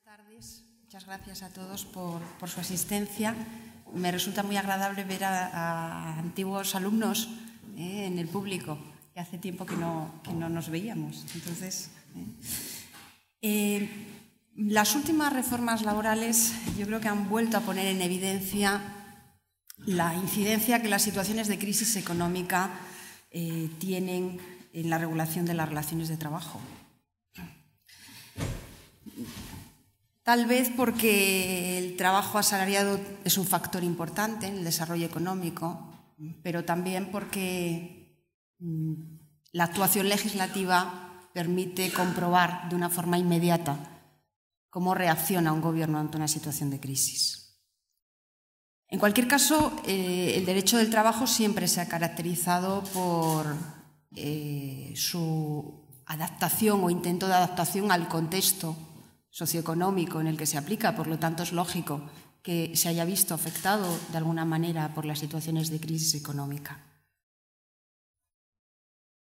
tardes. Muchas gracias a todos por su asistencia. Me resulta muy agradable ver a antiguos alumnos en el público, que hace tiempo que no nos veíamos. Entonces, las últimas reformas laborales yo creo que han vuelto a poner en evidencia la incidencia que las situaciones de crisis económica tienen en la regulación de las relaciones de trabajo. Tal vez porque el trabajo asalariado es un factor importante en el desarrollo económico, pero también porque la actuación legislativa permite comprobar de una forma inmediata cómo reacciona un gobierno ante una situación de crisis. En cualquier caso, el derecho del trabajo siempre se ha caracterizado por su adaptación o intento de adaptación al contexto socioeconómico en el que se aplica. Por lo tanto, es lógico que se haya visto afectado de alguna manera por las situaciones de crisis económica.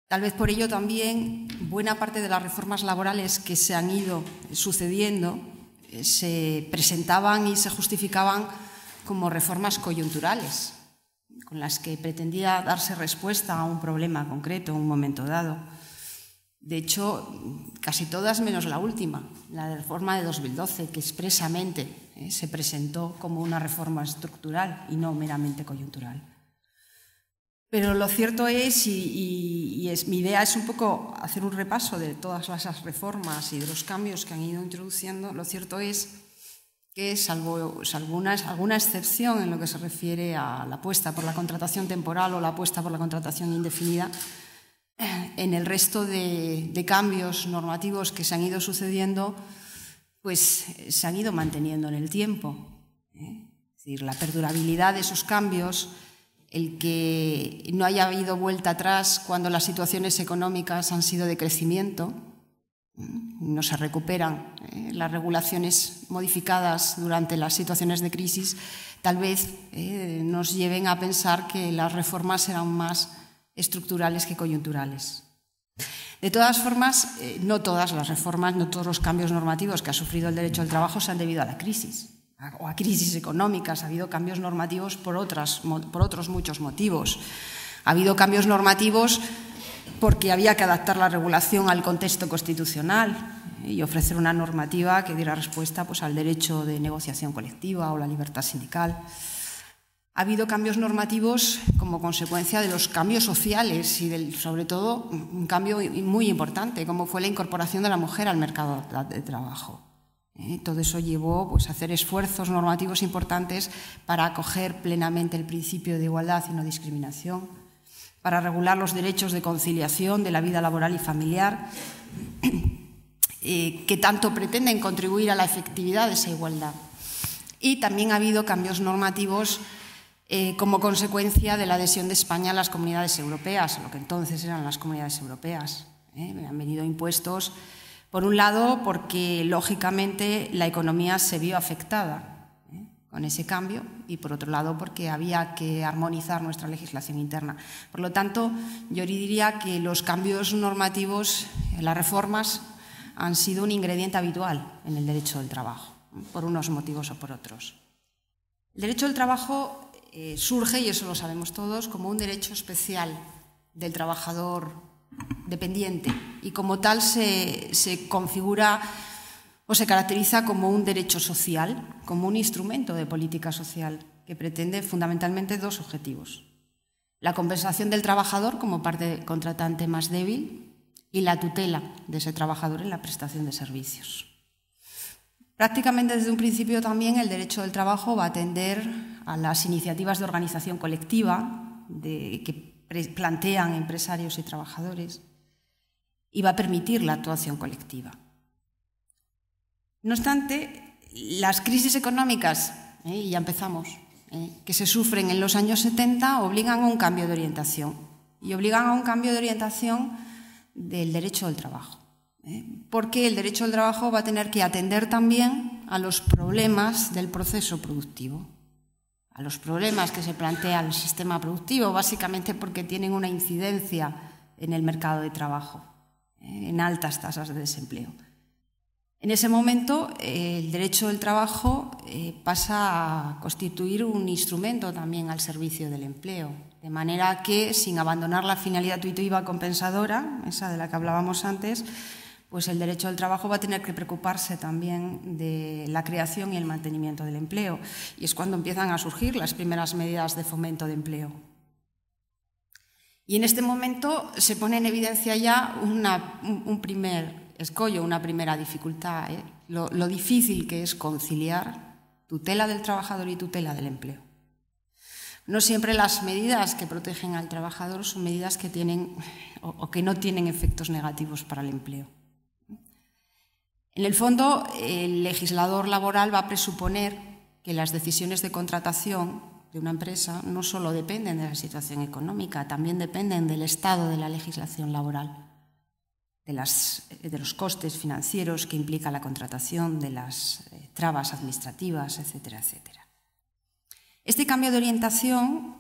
Tal vez por ello también buena parte de las reformas laborales que se han ido sucediendo se presentaban y se justificaban como reformas coyunturales, con las que pretendía darse respuesta a un problema concreto en un momento dado. De hecho, casi todas menos la última, la reforma de 2012, que expresamente se presentó como una reforma estructural y no meramente coyuntural. Pero lo cierto es, mi idea es un poco hacer un repaso de todas esas reformas y de los cambios que han ido introduciendo. Lo cierto es que, salvo alguna excepción en lo que se refiere a la apuesta por la contratación temporal o la apuesta por la contratación indefinida, en el resto de cambios normativos que se han ido sucediendo, pues se han ido manteniendo en el tiempo. Es decir, la perdurabilidad de esos cambios, el que no haya habido vuelta atrás cuando las situaciones económicas han sido de crecimiento, no se recuperan las regulaciones modificadas durante las situaciones de crisis, tal vez nos lleven a pensar que las reformas serán más estructurales que coyunturales. De todas formas, no todas las reformas, no todos los cambios normativos que ha sufrido el derecho al trabajo se han debido a la crisis o a crisis económicas. Ha habido cambios normativos por otros muchos motivos. Ha habido cambios normativos porque había que adaptar la regulación al contexto constitucional y ofrecer una normativa que diera respuesta pues, al derecho de negociación colectiva o la libertad sindical. Ha habido cambios normativos como consecuencia de los cambios sociales y, sobre todo, un cambio muy importante, como fue la incorporación de la mujer al mercado de trabajo. Todo eso llevó pues, a hacer esfuerzos normativos importantes para acoger plenamente el principio de igualdad y no discriminación, para regular los derechos de conciliación de la vida laboral y familiar, que tanto pretenden contribuir a la efectividad de esa igualdad. Y también ha habido cambios normativos como consecuencia de la adhesión de España a las comunidades europeas, a lo que entonces eran las comunidades europeas. Han venido impuestos, por un lado, porque lógicamente la economía se vio afectada con ese cambio y, por otro lado, porque había que armonizar nuestra legislación interna. Por lo tanto, yo diría que los cambios normativos, las reformas, han sido un ingrediente habitual en el derecho del trabajo, por unos motivos o por otros. El derecho del trabajo surge, y eso lo sabemos todos, como un derecho especial del trabajador dependiente y como tal se configura o se caracteriza como un derecho social, como un instrumento de política social que pretende fundamentalmente dos objetivos: la compensación del trabajador como parte contratante más débil y la tutela de ese trabajador en la prestación de servicios. Prácticamente desde un principio también el derecho del trabajo va a atender a las iniciativas de organización colectiva que plantean empresarios y trabajadores y va a permitir la actuación colectiva. No obstante, las crisis económicas, y ya empezamos, que se sufren en los años 70 obligan a un cambio de orientación y obligan a un cambio de orientación del derecho del trabajo. Porque el derecho al trabajo va a tener que atender también a los problemas del proceso productivo, a los problemas que se plantea el sistema productivo, básicamente porque tienen una incidencia en el mercado de trabajo, en altas tasas de desempleo. En ese momento, el derecho del trabajo pasa a constituir un instrumento también al servicio del empleo, de manera que, sin abandonar la finalidad tuitiva compensadora, esa de la que hablábamos antes, pues el derecho del trabajo va a tener que preocuparse también de la creación y el mantenimiento del empleo. Y es cuando empiezan a surgir las primeras medidas de fomento de empleo. Y en este momento se pone en evidencia ya un primer escollo, una primera dificultad, lo difícil que es conciliar tutela del trabajador y tutela del empleo. No siempre las medidas que protegen al trabajador son medidas que tienen o que no tienen efectos negativos para el empleo. En el fondo, el legislador laboral va a presuponer que las decisiones de contratación de una empresa no solo dependen de la situación económica, también dependen del estado de la legislación laboral, de los costes financieros que implica la contratación, de las trabas administrativas, etcétera, etcétera. Este cambio de orientación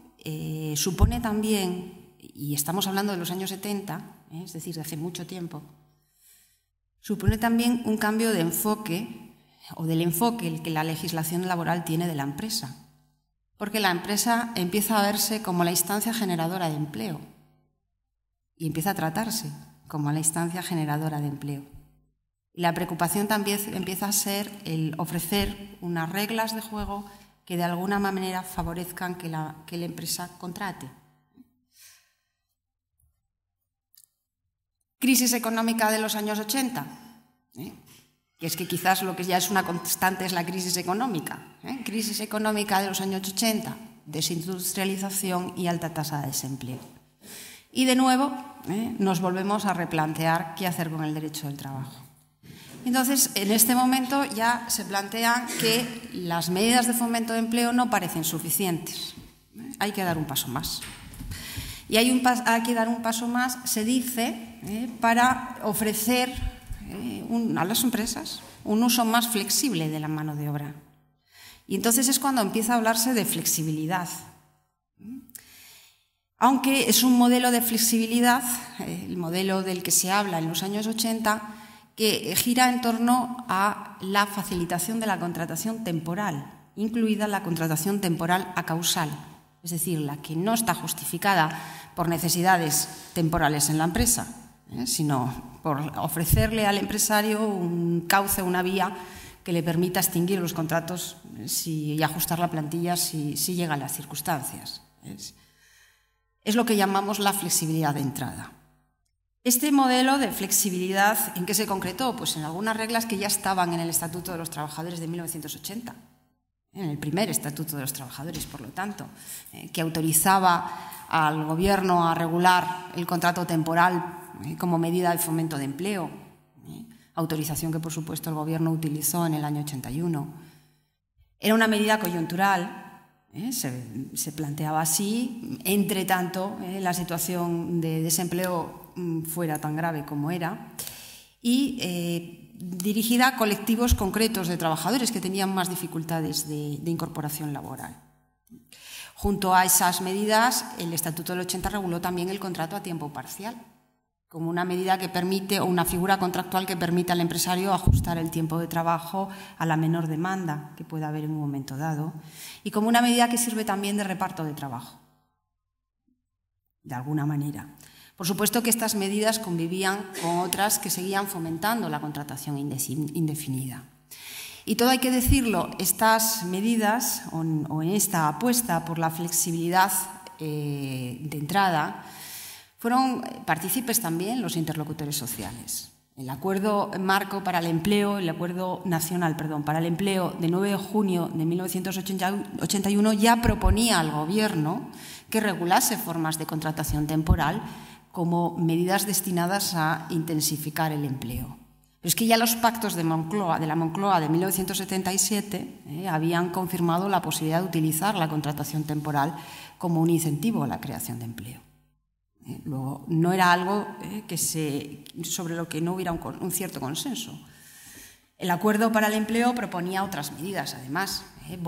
supone también, y estamos hablando de los años 70, es decir, de hace mucho tiempo, supone también un cambio de enfoque o del enfoque que la legislación laboral tiene de la empresa, porque la empresa empieza a verse como la instancia generadora de empleo y empieza a tratarse como la instancia generadora de empleo. Y la preocupación también empieza a ser el ofrecer unas reglas de juego que de alguna manera favorezcan que la empresa contrate. Crisis económica de los años 80, que es que quizás lo que ya es una constante es la crisis económica. Crisis económica de los años 80, desindustrialización y alta tasa de desempleo. Y de nuevo nos volvemos a replantear qué hacer con el derecho del trabajo. Entonces, en este momento ya se plantea que las medidas de fomento de empleo no parecen suficientes. Hay que dar un paso más. Y hay que dar un paso más, se dice, para ofrecer a las empresas un uso más flexible de la mano de obra. Y entonces es cuando empieza a hablarse de flexibilidad. Aunque es un modelo de flexibilidad, el modelo del que se habla en los años 80, que gira en torno a la facilitación de la contratación temporal, incluida la contratación temporal acausal, es decir, la que no está justificada por necesidades temporales en la empresa, sino por ofrecerle al empresario un cauce, una vía que le permita extinguir los contratos y ajustar la plantilla si llegan las circunstancias. Es lo que llamamos la flexibilidad de entrada. Este modelo de flexibilidad, ¿en qué se concretó? Pues en algunas reglas que ya estaban en el Estatuto de los Trabajadores de 1980, en el primer Estatuto de los Trabajadores, por lo tanto, que autorizaba al Gobierno a regular el contrato temporal como medida de fomento de empleo, autorización que, por supuesto, el Gobierno utilizó en el año 81. Era una medida coyuntural. Se planteaba así, entre tanto la situación de desempleo fuera tan grave como era, y dirigida a colectivos concretos de trabajadores que tenían más dificultades de incorporación laboral. Junto a esas medidas, el Estatuto del 80 reguló también el contrato a tiempo parcial, como una medida que permite, o una figura contractual que permite al empresario ajustar el tiempo de trabajo a la menor demanda que pueda haber en un momento dado, y como una medida que sirve también de reparto de trabajo, de alguna manera. Por supuesto que estas medidas convivían con otras que seguían fomentando la contratación indefinida. Y todo hay que decirlo, estas medidas, o en esta apuesta por la flexibilidad de entrada, fueron partícipes también los interlocutores sociales. El Acuerdo Marco para el Empleo, el Acuerdo Nacional, para el Empleo de 9 de junio de 1981 ya proponía al Gobierno que regulase formas de contratación temporal como medidas destinadas a intensificar el empleo. Pero es que ya los pactos de la Moncloa de 1977 habían confirmado la posibilidad de utilizar la contratación temporal como un incentivo a la creación de empleo. Luego, no era algo sobre lo que no hubiera un cierto consenso. El Acuerdo para el Empleo proponía otras medidas, además,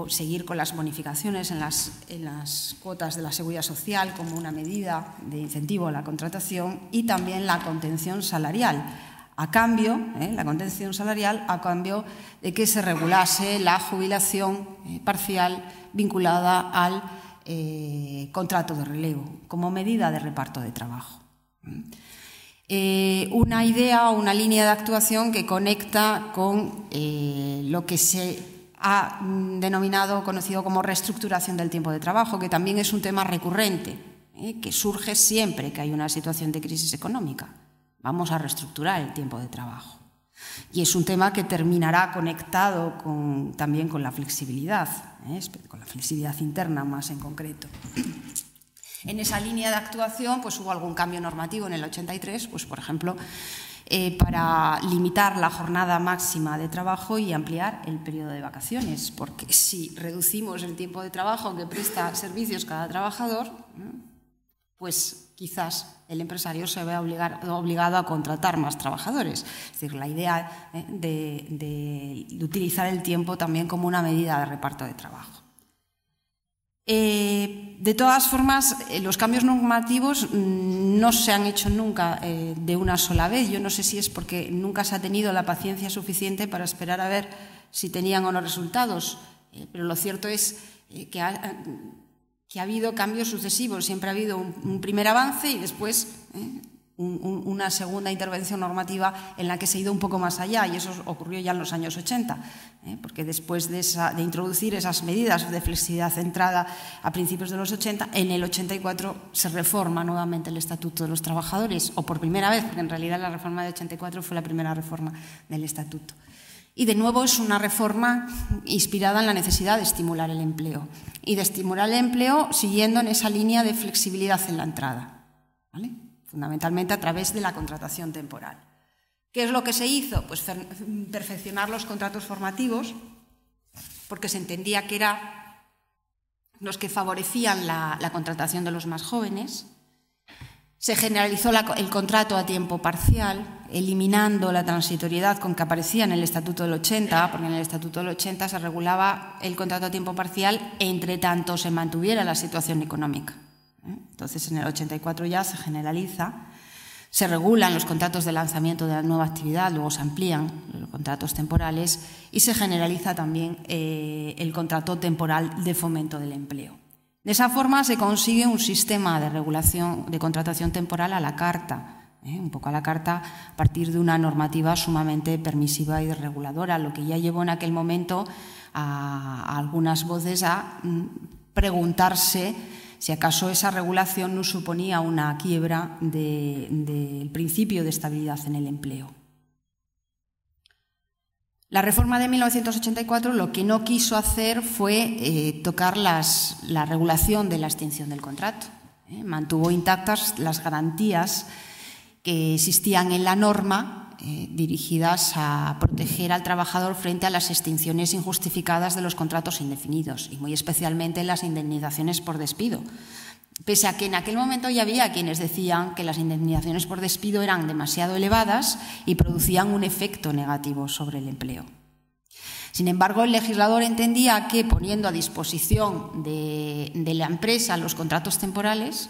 seguir con las bonificaciones en las cuotas de la Seguridad Social como una medida de incentivo a la contratación y también la contención salarial, a cambio, la contención salarial, a cambio de que se regulase la jubilación parcial vinculada al contrato de relevo como medida de reparto de trabajo. Una idea o una línea de actuación que conecta con lo que se ha denominado o conocido como reestructuración del tiempo de trabajo, que también es un tema recurrente, que surge siempre que hay una situación de crisis económica. Vamos a reestructurar el tiempo de trabajo. Y es un tema que terminará conectado también con la flexibilidad, con la flexibilidad interna más en concreto. En esa línea de actuación pues, hubo algún cambio normativo en el 83, pues, por ejemplo, para limitar la jornada máxima de trabajo y ampliar el periodo de vacaciones, porque si reducimos el tiempo de trabajo que presta servicios cada trabajador, pues quizás el empresario se vea obligado a contratar más trabajadores. Es decir, la idea de utilizar el tiempo también como una medida de reparto de trabajo. De todas formas, los cambios normativos no se han hecho nunca de una sola vez. Yo no sé si es porque nunca se ha tenido la paciencia suficiente para esperar a ver si tenían o no resultados, pero lo cierto es que ha habido cambios sucesivos. Siempre ha habido un primer avance y después una segunda intervención normativa en la que se ha ido un poco más allá, y eso ocurrió ya en los años 80, porque después de introducir esas medidas de flexibilidad centrada a principios de los 80, en el 84 se reforma nuevamente el Estatuto de los Trabajadores, o por primera vez, porque en realidad la reforma de 84 fue la primera reforma del Estatuto. Y de nuevo es una reforma inspirada en la necesidad de estimular el empleo, y de estimular el empleo siguiendo en esa línea de flexibilidad en la entrada, ¿vale? Fundamentalmente a través de la contratación temporal. ¿Qué es lo que se hizo? Pues perfeccionar los contratos formativos, porque se entendía que eran los que favorecían la contratación de los más jóvenes. Se generalizó el contrato a tiempo parcial, eliminando la transitoriedad con que aparecía en el Estatuto del 80, porque en el Estatuto del 80 se regulaba el contrato a tiempo parcial entre tanto se mantuviera la situación económica. Entonces, en el 84 ya se generaliza, se regulan los contratos de lanzamiento de la nueva actividad, luego se amplían los contratos temporales y se generaliza también el contrato temporal de fomento del empleo. De esa forma se consigue un sistema de regulación de contratación temporal a la carta, un poco a la carta a partir de una normativa sumamente permisiva y reguladora, lo que ya llevó en aquel momento a algunas voces a preguntarse si acaso esa regulación no suponía una quiebra del principio de estabilidad en el empleo. La reforma de 1984 lo que no quiso hacer fue tocar la regulación de la extinción del contrato. Mantuvo intactas las garantías que existían en la norma dirigidas a proteger al trabajador frente a las extinciones injustificadas de los contratos indefinidos y muy especialmente las indemnizaciones por despido. Pese a que en aquel momento ya había quienes decían que las indemnizaciones por despido eran demasiado elevadas y producían un efecto negativo sobre el empleo. Sin embargo, el legislador entendía que poniendo a disposición de la empresa los contratos temporales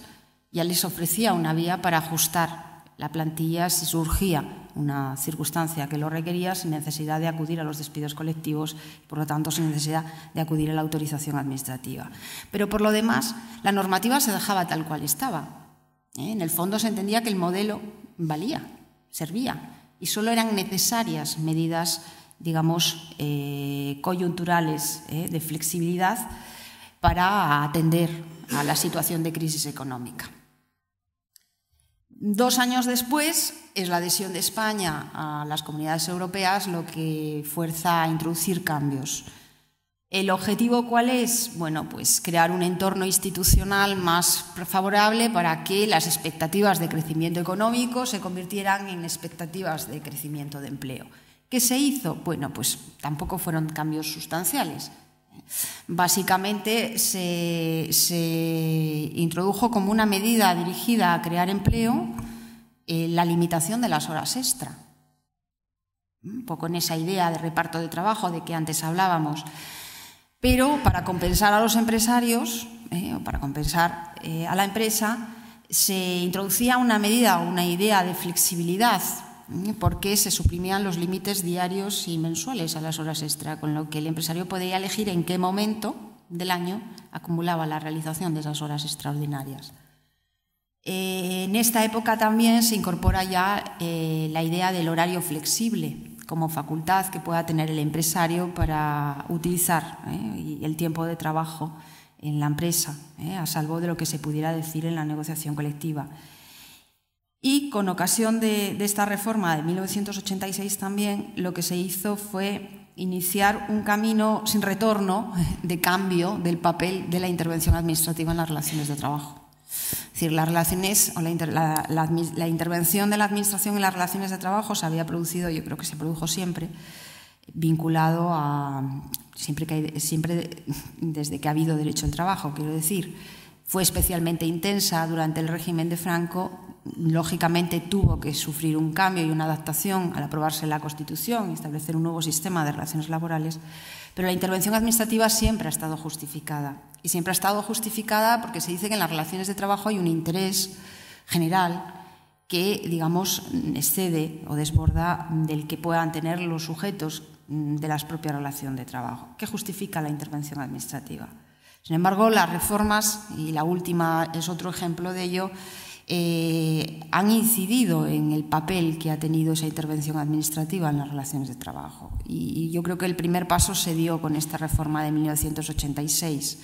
ya les ofrecía una vía para ajustar la plantilla si surgía una circunstancia que lo requería sin necesidad de acudir a los despidos colectivos y, por lo tanto, sin necesidad de acudir a la autorización administrativa. Pero, por lo demás, la normativa se dejaba tal cual estaba. En el fondo se entendía que el modelo valía, servía, y solo eran necesarias medidas, digamos, coyunturales de flexibilidad para atender a la situación de crisis económica. 2 años después es la adhesión de España a las comunidades europeas lo que fuerza a introducir cambios. ¿El objetivo cuál es? Bueno, pues crear un entorno institucional más favorable para que las expectativas de crecimiento económico se convirtieran en expectativas de crecimiento de empleo. ¿Qué se hizo? Bueno, pues tampoco fueron cambios sustanciales. Básicamente se introdujo como una medida dirigida a crear empleo la limitación de las horas extra. Un poco en esa idea de reparto de trabajo de que antes hablábamos. Pero para compensar a los empresarios, o para compensar a la empresa, se introducía una medida, una idea de flexibilidad porque se suprimían los límites diarios y mensuales a las horas extra, con lo que el empresario podía elegir en qué momento del año acumulaba la realización de esas horas extraordinarias. En esta época también se incorpora ya la idea del horario flexible como facultad que pueda tener el empresario para utilizar el tiempo de trabajo en la empresa, a salvo de lo que se pudiera decir en la negociación colectiva. Y con ocasión de esta reforma de 1986 también lo que se hizo fue iniciar un camino sin retorno de cambio del papel de la intervención administrativa en las relaciones de trabajo. Es decir, las relaciones o la intervención de la Administración en las relaciones de trabajo se había producido, yo creo que se produjo siempre, vinculado a siempre desde que ha habido derecho al trabajo, quiero decir, fue especialmente intensa durante el régimen de Franco. Lógicamente tuvo que sufrir un cambio y una adaptación al aprobarse la Constitución y establecer un nuevo sistema de relaciones laborales, pero la intervención administrativa siempre ha estado justificada. Y siempre ha estado justificada porque se dice que en las relaciones de trabajo hay un interés general que, digamos, excede o desborda del que puedan tener los sujetos de la propia relación de trabajo, que justifica la intervención administrativa. Sin embargo, las reformas, y la última es otro ejemplo de ello, han incidido en el papel que ha tenido esa intervención administrativa en las relaciones de trabajo. Y yo creo que el primer paso se dio con esta reforma de 1986,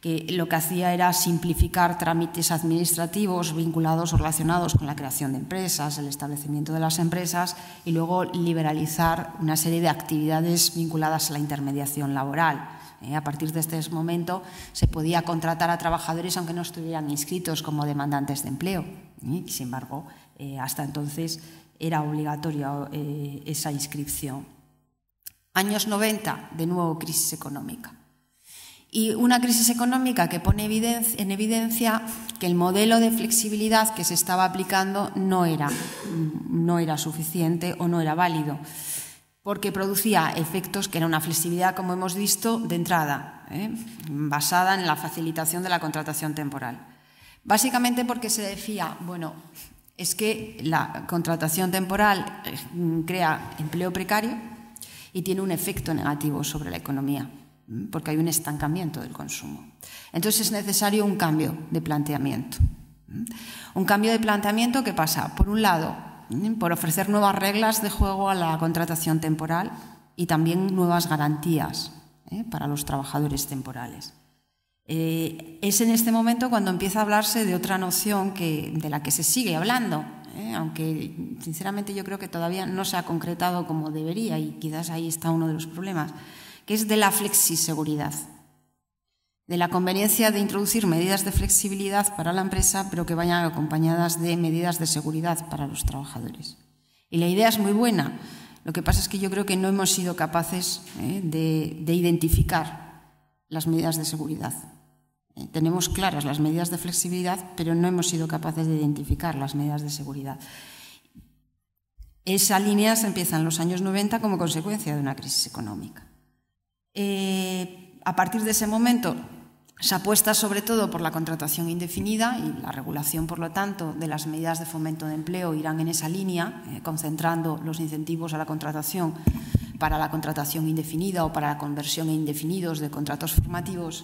que lo que hacía era simplificar trámites administrativos vinculados o relacionados con la creación de empresas, el establecimiento de las empresas y luego liberalizar una serie de actividades vinculadas a la intermediación laboral. A partir de este momento se podía contratar a trabajadores aunque no estuvieran inscritos como demandantes de empleo. Sin embargo, hasta entonces era obligatoria esa inscripción. Años 90, de nuevo crisis económica. Y una crisis económica que pone en evidencia que el modelo de flexibilidad que se estaba aplicando no era suficiente o no era válido, porque producía efectos que era una flexibilidad, como hemos visto, de entrada, basada en la facilitación de la contratación temporal. Básicamente porque se decía, bueno, es que la contratación temporal crea empleo precario y tiene un efecto negativo sobre la economía, porque hay un estancamiento del consumo. Entonces es necesario un cambio de planteamiento. Un cambio de planteamiento que pasa, por un lado, por ofrecer nuevas reglas de juego a la contratación temporal y también nuevas garantías para los trabajadores temporales. Es en este momento cuando empieza a hablarse de otra noción de la que se sigue hablando, aunque sinceramente yo creo que todavía no se ha concretado como debería y quizás ahí está uno de los problemas, que es de la flexiseguridad, de la conveniencia de introducir medidas de flexibilidad para la empresa, pero que vayan acompañadas de medidas de seguridad para los trabajadores. Y la idea es muy buena, lo que pasa es que yo creo que no hemos sido capaces de identificar las medidas de seguridad. Tenemos claras las medidas de flexibilidad, pero no hemos sido capaces de identificar las medidas de seguridad. Esa línea se empieza en los años 90 como consecuencia de una crisis económica. A partir de ese momento se apuesta sobre todo por la contratación indefinida y la regulación, por lo tanto, de las medidas de fomento de empleo irán en esa línea, concentrando los incentivos a la contratación para la contratación indefinida o para la conversión a indefinidos de contratos formativos.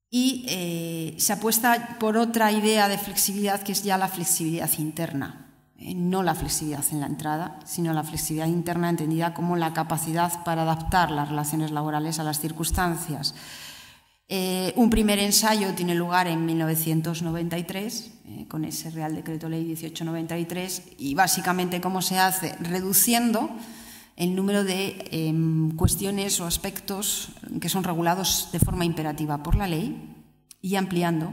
Y se apuesta por otra idea de flexibilidad que es ya la flexibilidad interna. No la flexibilidad en la entrada, sino la flexibilidad interna entendida como la capacidad para adaptar las relaciones laborales a las circunstancias. Un primer ensayo tiene lugar en 1993, con ese Real Decreto Ley 1893, y básicamente ¿cómo se hace? Reduciendo el número de cuestiones o aspectos que son regulados de forma imperativa por la ley y ampliando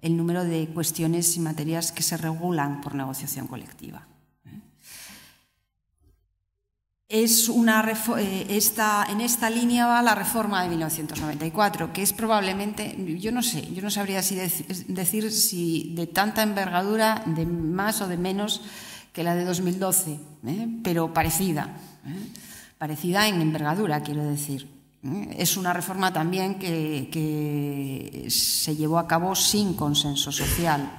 el número de cuestiones y materias que se regulan por negociación colectiva. En esta línea va la reforma de 1994, que es probablemente, yo no sabría decir si de tanta envergadura, de más o de menos que la de 2012, pero parecida en envergadura, quiero decir. Es una reforma también que se llevó a cabo sin consenso social,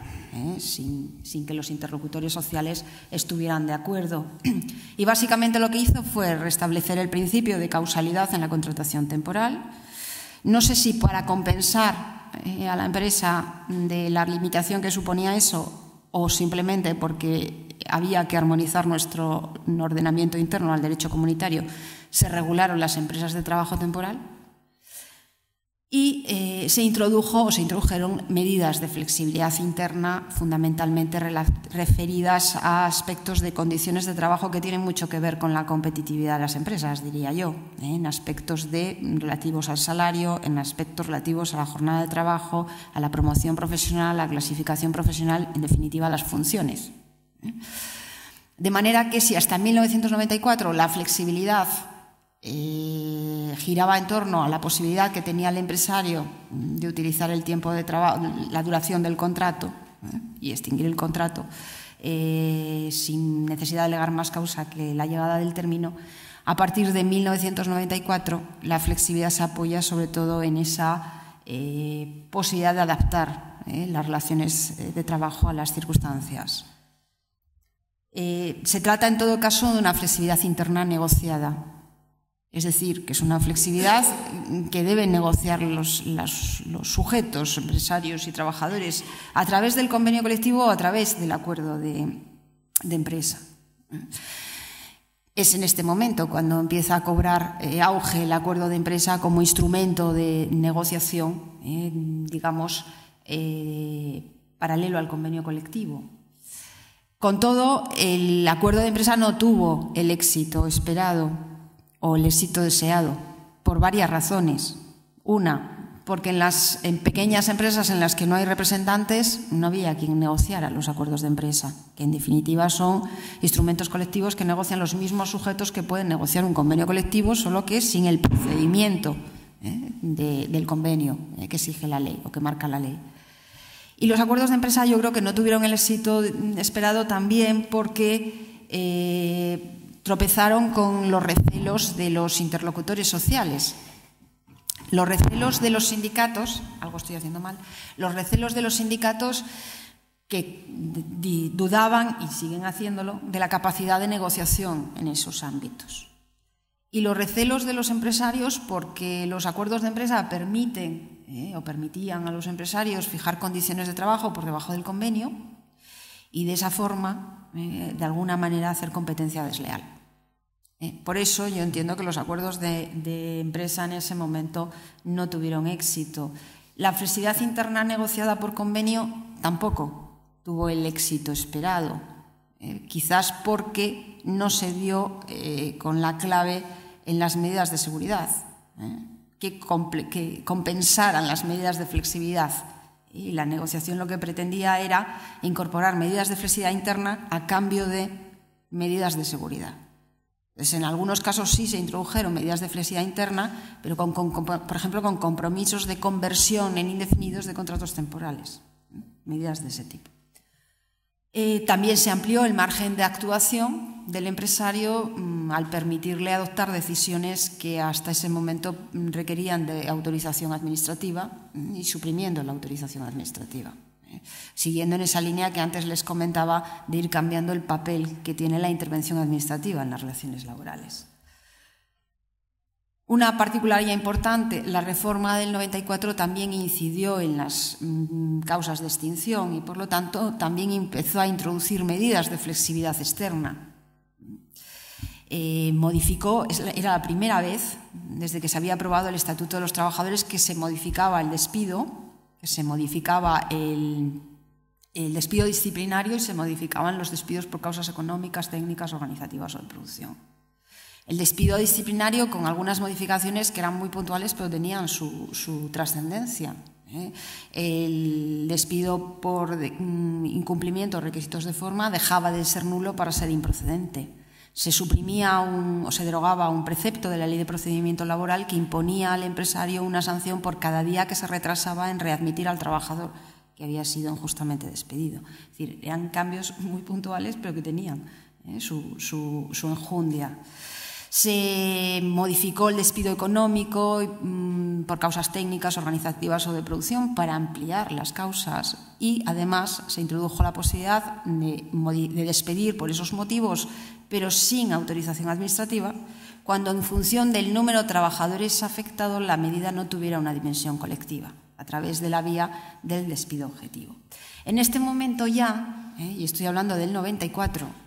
sin que los interlocutores sociales estuvieran de acuerdo. Y básicamente lo que hizo fue restablecer el principio de causalidad en la contratación temporal. No sé si para compensar a la empresa de la limitación que suponía eso o simplemente porque había que armonizar nuestro ordenamiento interno al derecho comunitario, se regularon las empresas de trabajo temporal y se introdujeron medidas de flexibilidad interna fundamentalmente referidas a aspectos de condiciones de trabajo que tienen mucho que ver con la competitividad de las empresas, diría yo, en aspectos relativos al salario, en aspectos relativos a la jornada de trabajo, a la promoción profesional, a la clasificación profesional, en definitiva a las funciones. De manera que si hasta 1994 la flexibilidad giraba en torno a la posibilidad que tenía el empresario de utilizar el tiempo de trabajo, la duración del contrato y extinguir el contrato sin necesidad de alegar más causa que la llegada del término, a partir de 1994 la flexibilidad se apoya sobre todo en esa posibilidad de adaptar las relaciones de trabajo a las circunstancias. Se trata en todo caso de una flexibilidad interna negociada. Es decir, que es una flexibilidad que deben negociar los sujetos, empresarios y trabajadores, a través del convenio colectivo o a través del acuerdo de empresa. Es en este momento cuando empieza a cobrar auge el acuerdo de empresa como instrumento de negociación, digamos, paralelo al convenio colectivo. Con todo, el acuerdo de empresa no tuvo el éxito esperado o el éxito deseado, por varias razones. Una, porque en pequeñas empresas en las que no hay representantes no había quien negociara los acuerdos de empresa, que en definitiva son instrumentos colectivos que negocian los mismos sujetos que pueden negociar un convenio colectivo, solo que sin el procedimiento del convenio que exige la ley o que marca la ley. Y los acuerdos de empresa yo creo que no tuvieron el éxito esperado también porque tropezaron con los recelos de los interlocutores sociales. Los recelos de los sindicatos, algo estoy haciendo mal, los recelos de los sindicatos que dudaban, y siguen haciéndolo, de la capacidad de negociación en esos ámbitos. Y los recelos de los empresarios porque los acuerdos de empresa permitían a los empresarios fijar condiciones de trabajo por debajo del convenio y de esa forma, de alguna manera, hacer competencia desleal. Por eso yo entiendo que los acuerdos de empresa en ese momento no tuvieron éxito. La flexibilidad interna negociada por convenio tampoco tuvo el éxito esperado, quizás porque no se dio con la clave en las medidas de seguridad, que compensaran las medidas de flexibilidad. Y la negociación lo que pretendía era incorporar medidas de flexibilidad interna a cambio de medidas de seguridad. Entonces, en algunos casos sí se introdujeron medidas de flexibilidad interna, pero por ejemplo con compromisos de conversión en indefinidos de contratos temporales, medidas de ese tipo. También se amplió el margen de actuación del empresario al permitirle adoptar decisiones que hasta ese momento requerían de autorización administrativa y suprimiendo la autorización administrativa, siguiendo en esa línea que antes les comentaba de ir cambiando el papel que tiene la intervención administrativa en las relaciones laborales. Una particularidad importante, la reforma del 94 también incidió en las causas de extinción y, por lo tanto, también empezó a introducir medidas de flexibilidad externa. Era la primera vez, desde que se había aprobado el Estatuto de los Trabajadores, que se modificaba el despido, que se modificaba el despido disciplinario y se modificaban los despidos por causas económicas, técnicas, organizativas o de producción. El despido disciplinario con algunas modificaciones que eran muy puntuales pero tenían su trascendencia. El despido por incumplimiento de requisitos de forma dejaba de ser nulo para ser improcedente. Se suprimía o se derogaba un precepto de la Ley de Procedimiento Laboral que imponía al empresario una sanción por cada día que se retrasaba en readmitir al trabajador que había sido injustamente despedido. Es decir, eran cambios muy puntuales pero que tenían su enjundia. Se modificó el despido económico por causas técnicas, organizativas o de producción para ampliar las causas y, además, se introdujo la posibilidad de despedir por esos motivos, pero sin autorización administrativa, cuando en función del número de trabajadores afectados la medida no tuviera una dimensión colectiva, a través de la vía del despido objetivo. En este momento ya, y estoy hablando del 94,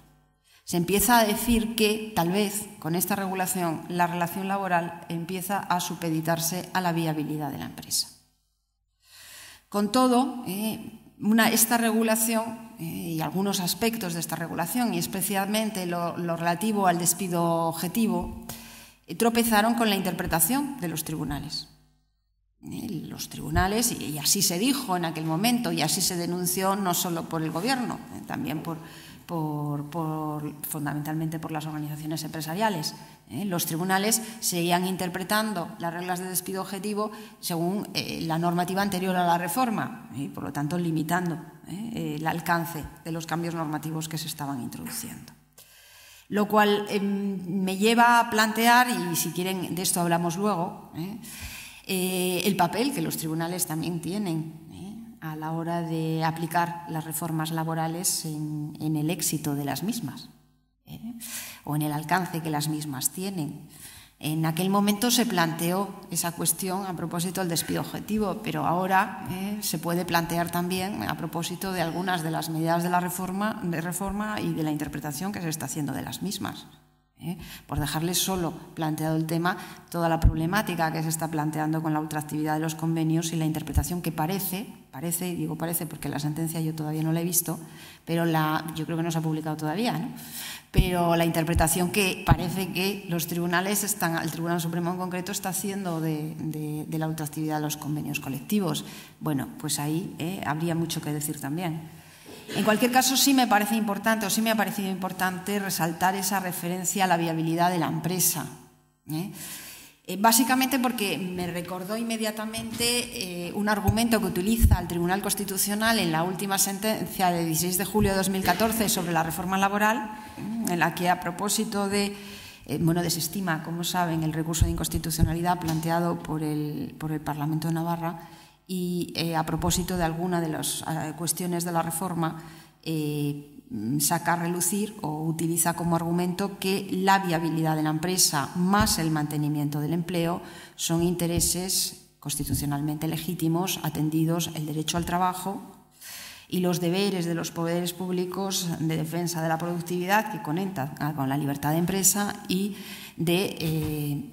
se empieza a decir que, tal vez, con esta regulación, la relación laboral empieza a supeditarse a la viabilidad de la empresa. Con todo, esta regulación y algunos aspectos de esta regulación, y especialmente lo relativo al despido objetivo, tropezaron con la interpretación de los tribunales. Los tribunales, y así se dijo en aquel momento, y así se denunció no solo por el Gobierno, también fundamentalmente por las organizaciones empresariales. Los tribunales seguían interpretando las reglas de despido objetivo según la normativa anterior a la reforma y, por lo tanto, limitando el alcance de los cambios normativos que se estaban introduciendo. Lo cual me lleva a plantear, y si quieren de esto hablamos luego, el papel que los tribunales también tienen a la hora de aplicar las reformas laborales en el éxito de las mismas o en el alcance que las mismas tienen. En aquel momento se planteó esa cuestión a propósito del despido objetivo, pero ahora se puede plantear también a propósito de algunas de las medidas de la reforma y de la interpretación que se está haciendo de las mismas. Por dejarles solo planteado el tema, toda la problemática que se está planteando con la ultraactividad de los convenios y la interpretación que parece, y digo parece porque la sentencia yo todavía no la he visto, pero yo creo que no se ha publicado todavía, ¿no? Pero la interpretación que parece que los tribunales el Tribunal Supremo en concreto está haciendo de la ultraactividad de los convenios colectivos. Bueno, pues ahí habría mucho que decir también. En cualquier caso, sí me parece importante, o sí me ha parecido importante resaltar esa referencia a la viabilidad de la empresa. Básicamente porque me recordó inmediatamente un argumento que utiliza el Tribunal Constitucional en la última sentencia de 16 de julio de 2014 sobre la reforma laboral, en la que, a propósito desestima, como saben, el recurso de inconstitucionalidad planteado por el Parlamento de Navarra, y a propósito de alguna de las cuestiones de la reforma, saca a relucir o utiliza como argumento que la viabilidad de la empresa más el mantenimiento del empleo son intereses constitucionalmente legítimos, atendidos el derecho al trabajo y los deberes de los poderes públicos de defensa de la productividad que conectan con la libertad de empresa y de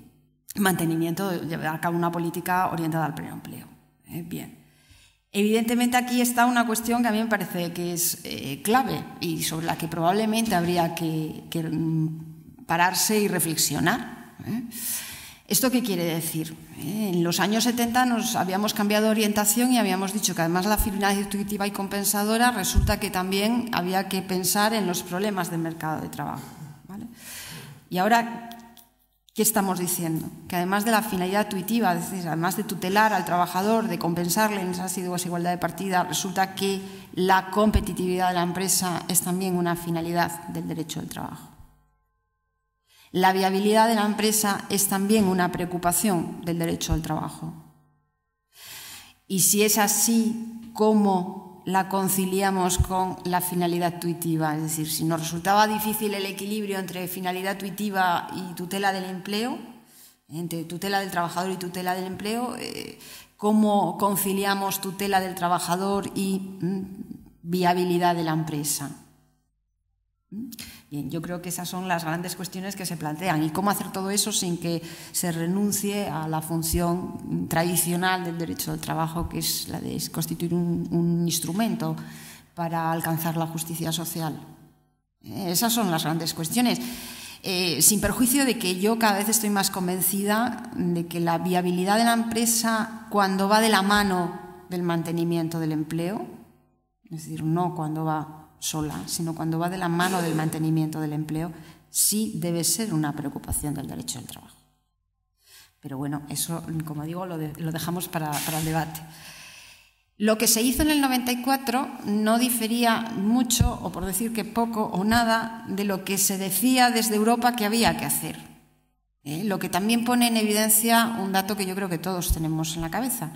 mantenimiento, de llevar a cabo una política orientada al pleno empleo. Bien. Evidentemente aquí está una cuestión que a mí me parece que es clave y sobre la que probablemente habría que pararse y reflexionar. ¿Esto qué quiere decir? En los años 70 nos habíamos cambiado de orientación y habíamos dicho que además de la finalidad intuitiva y compensadora, resulta que también había que pensar en los problemas del mercado de trabajo, ¿vale? Y ahora, ¿qué estamos diciendo? Que además de la finalidad tuitiva, es decir, además de tutelar al trabajador, de compensarle en esa desigualdad de partida, resulta que la competitividad de la empresa es también una finalidad del derecho del trabajo. La viabilidad de la empresa es también una preocupación del derecho al trabajo. Y si es así, ¿cómo la conciliamos con la finalidad tuitiva? Es decir, si nos resultaba difícil el equilibrio entre finalidad tuitiva y tutela del empleo, entre tutela del trabajador y tutela del empleo, ¿cómo conciliamos tutela del trabajador y viabilidad de la empresa? Bien, yo creo que esas son las grandes cuestiones que se plantean. ¿Y cómo hacer todo eso sin que se renuncie a la función tradicional del derecho del trabajo, que es la de constituir un instrumento para alcanzar la justicia social? Esas son las grandes cuestiones. Sin perjuicio de que yo cada vez estoy más convencida de que la viabilidad de la empresa, cuando va de la mano del mantenimiento del empleo, es decir, no cuando va sola, sino cuando va de la mano del mantenimiento del empleo, sí debe ser una preocupación del derecho del trabajo. Pero bueno, eso, como digo, lo dejamos para el debate. Lo que se hizo en el 94 no difería mucho, o por decir que poco o nada, de lo que se decía desde Europa que había que hacer. Lo que también pone en evidencia un dato que yo creo que todos tenemos en la cabeza,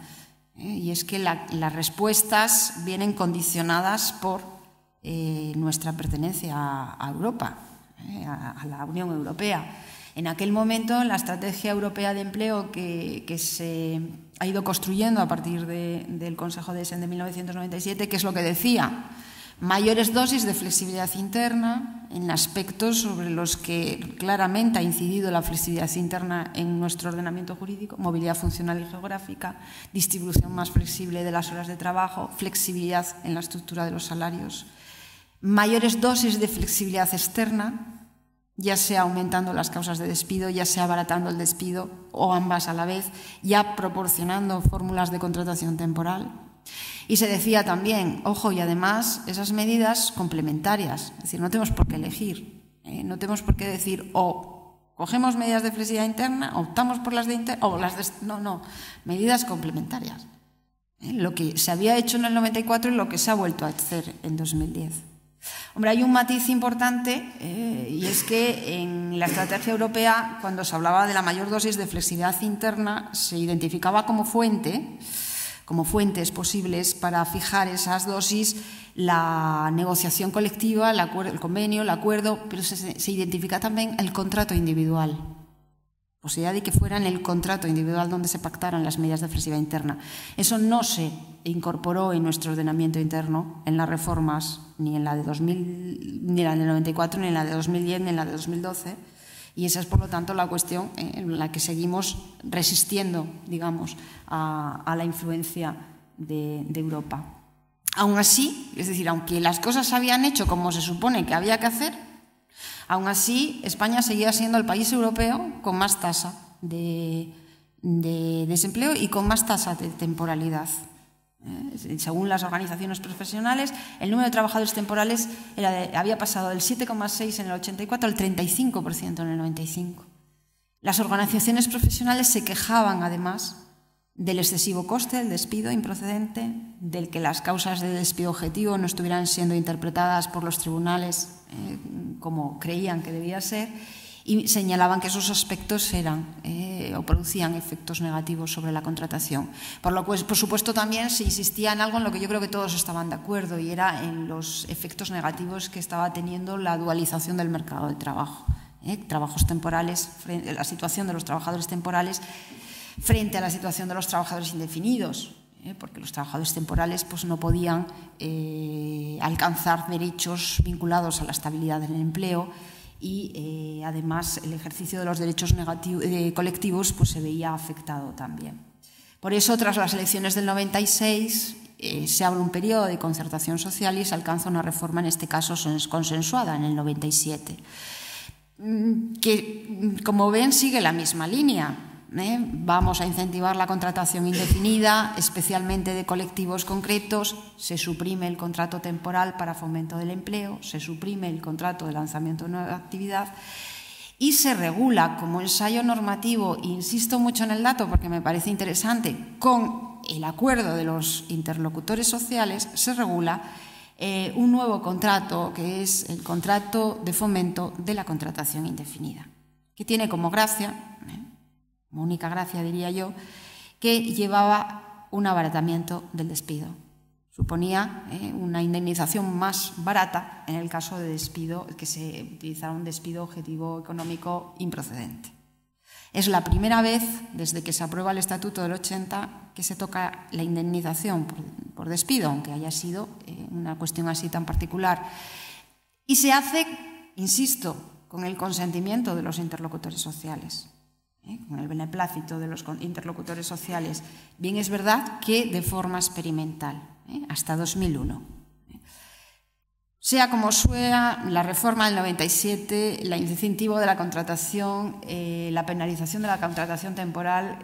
y es que las respuestas vienen condicionadas por nuestra pertenencia a Europa, a la Unión Europea. En aquel momento, la estrategia europea de empleo que se ha ido construyendo a partir del Consejo de Essen de 1997, ¿qué es lo que decía? Mayores dosis de flexibilidad interna en aspectos sobre los que claramente ha incidido la flexibilidad interna en nuestro ordenamiento jurídico: movilidad funcional y geográfica, distribución más flexible de las horas de trabajo, flexibilidad en la estructura de los salarios, mayores dosis de flexibilidad externa, ya sea aumentando las causas de despido, ya sea abaratando el despido o ambas a la vez, ya proporcionando fórmulas de contratación temporal. Y se decía también, ojo, y además esas medidas complementarias, es decir, no tenemos por qué elegir, no tenemos por qué decir o cogemos medidas de flexibilidad interna, optamos por las de interna, o las de... No, medidas complementarias. Lo que se había hecho en el 94 y lo que se ha vuelto a hacer en 2010. Hombre, hay un matiz importante, y es que en la estrategia europea, cuando se hablaba de la mayor dosis de flexibilidad interna, se identificaba como fuentes posibles para fijar esas dosis la negociación colectiva, el convenio, el acuerdo, pero se identifica también el contrato individual. Posibilidad de que fuera en el contrato individual donde se pactaran las medidas de flexibilidad interna. Eso no se incorporó en nuestro ordenamiento interno, en las reformas, ni en la de 2000, ni en la del 94, ni en la de 2010, ni en la de 2012. Y esa es, por lo tanto, la cuestión en la que seguimos resistiendo, digamos, a la influencia de Europa. Aún así, es decir, aunque las cosas se habían hecho como se supone que había que hacer, aún así España seguía siendo el país europeo con más tasa de desempleo y con más tasa de temporalidad. Según las organizaciones profesionales, el número de trabajadores temporales había pasado del 7,6 en el 84 al 35% en el 95. Las organizaciones profesionales se quejaban, además, del excesivo coste del despido improcedente, del que las causas de despido objetivo no estuvieran siendo interpretadas por los tribunales como creían que debía ser, y señalaban que esos aspectos eran o producían efectos negativos sobre la contratación. Por lo cual, por supuesto, también se insistía en algo en lo que yo creo que todos estaban de acuerdo, y era en los efectos negativos que estaba teniendo la dualización del mercado de trabajo. Trabajos temporales, la situación de los trabajadores temporales frente a la situación de los trabajadores indefinidos, porque los trabajadores temporales pues, no podían alcanzar derechos vinculados a la estabilidad del empleo, y además el ejercicio de los derechos colectivos pues, se veía afectado también. Por eso, tras las elecciones del 96, se abre un periodo de concertación social y se alcanza una reforma, en este caso consensuada, en el 97, que, como ven, sigue la misma línea. Vamos a incentivar la contratación indefinida, especialmente de colectivos concretos. Se suprime el contrato temporal para fomento del empleo, se suprime el contrato de lanzamiento de nueva actividad y se regula como ensayo normativo, insisto mucho en el dato porque me parece interesante, con el acuerdo de los interlocutores sociales, se regula un nuevo contrato, que es el contrato de fomento de la contratación indefinida, que tiene como gracia, como única gracia diría yo, que llevaba un abaratamiento del despido. Suponía una indemnización más barata en el caso de despido, que se utilizara un despido objetivo económico improcedente. Es la primera vez desde que se aprueba el Estatuto del 80 que se toca la indemnización por despido, aunque haya sido una cuestión así tan particular. Y se hace, insisto, con el consentimiento de los interlocutores sociales, con el beneplácito de los interlocutores sociales. Bien, es verdad que de forma experimental, hasta 2001. Sea como sea, la reforma del 97, el incentivo de la contratación, la penalización de la contratación temporal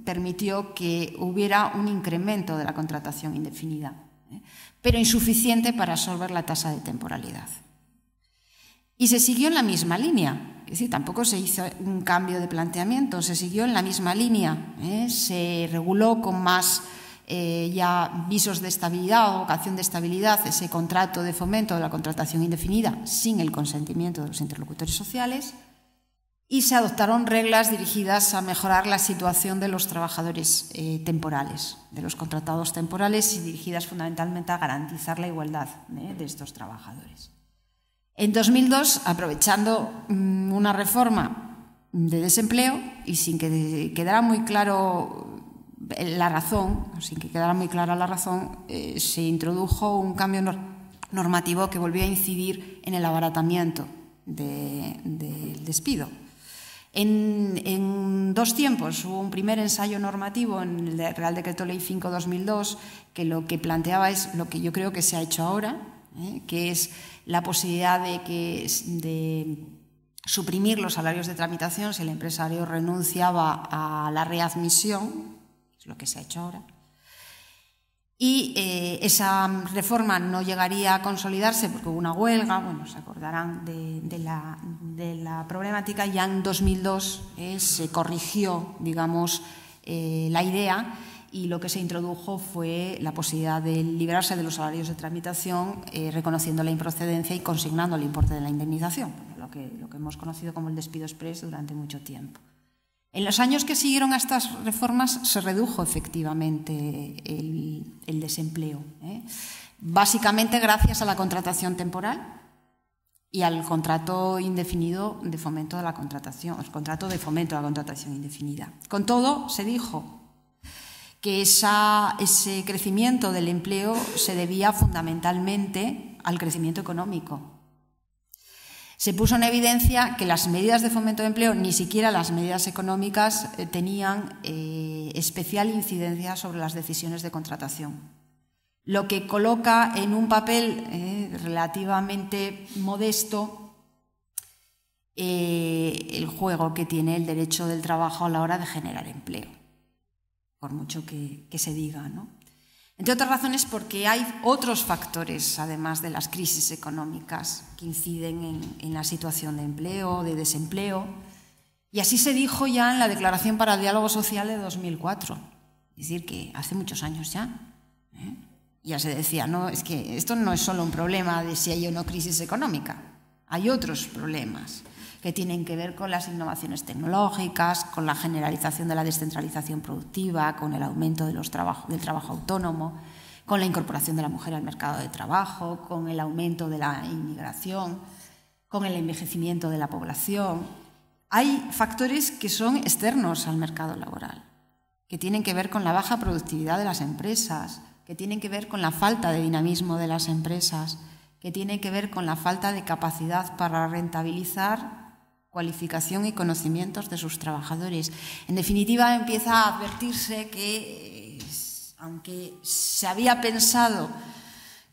permitió que hubiera un incremento de la contratación indefinida, pero insuficiente para absorber la tasa de temporalidad. Y se siguió en la misma línea. Es decir, tampoco se hizo un cambio de planteamiento, se siguió en la misma línea, se reguló con más ya visos de estabilidad o vocación de estabilidad ese contrato de fomento de la contratación indefinida sin el consentimiento de los interlocutores sociales, y se adoptaron reglas dirigidas a mejorar la situación de los trabajadores temporales, de los contratados temporales, y dirigidas fundamentalmente a garantizar la igualdad de estos trabajadores. En 2002, aprovechando una reforma de desempleo y sin que quedara muy claro la razón, se introdujo un cambio normativo que volvió a incidir en el abaratamiento del despido. En dos tiempos hubo un primer ensayo normativo en el Real Decreto Ley 5/2002 que lo que planteaba es lo que yo creo que se ha hecho ahora, que es la posibilidad de suprimir los salarios de tramitación si el empresario renunciaba a la readmisión, es lo que se ha hecho ahora. Y esa reforma no llegaría a consolidarse porque hubo una huelga, bueno, se acordarán de la problemática. Ya en 2002 se corrigió, digamos, la idea, y lo que se introdujo fue la posibilidad de liberarse de los salarios de tramitación, reconociendo la improcedencia y consignando el importe de la indemnización, lo que hemos conocido como el despido exprés durante mucho tiempo. En los años que siguieron a estas reformas se redujo efectivamente el desempleo, básicamente gracias a la contratación temporal y al contrato indefinido de fomento de la contratación, el contrato de fomento de la contratación indefinida. Con todo, se dijo que ese crecimiento del empleo se debía fundamentalmente al crecimiento económico. Se puso en evidencia que las medidas de fomento de empleo, ni siquiera las medidas económicas, tenían especial incidencia sobre las decisiones de contratación, lo que coloca en un papel relativamente modesto el juego que tiene el derecho del trabajo a la hora de generar empleo, por mucho que se diga, ¿no? Entre otras razones porque hay otros factores, además de las crisis económicas, que inciden en la situación de empleo, de desempleo. Y así se dijo ya en la Declaración para el Diálogo Social de 2004. Es decir, que hace muchos años ya. Ya se decía, no, es que esto no es solo un problema de si hay o no crisis económica. Hay otros problemas que tienen que ver con las innovaciones tecnológicas, con la generalización de la descentralización productiva, con el aumento del trabajo autónomo, con la incorporación de la mujer al mercado de trabajo, con el aumento de la inmigración, con el envejecimiento de la población. Hay factores que son externos al mercado laboral, que tienen que ver con la baja productividad de las empresas, que tienen que ver con la falta de dinamismo de las empresas, que tienen que ver con la falta de capacidad para rentabilizar cualificación y conocimientos de sus trabajadores. En definitiva, empieza a advertirse que, aunque se había pensado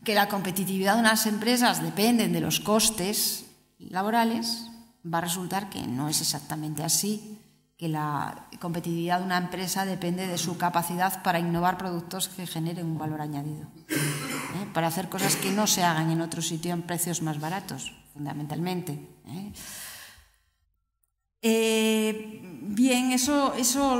que la competitividad de unas empresas depende de los costes laborales, va a resultar que no es exactamente así, que la competitividad de una empresa depende de su capacidad para innovar productos que generen un valor añadido, para hacer cosas que no se hagan en otro sitio en precios más baratos, fundamentalmente. Bien, eso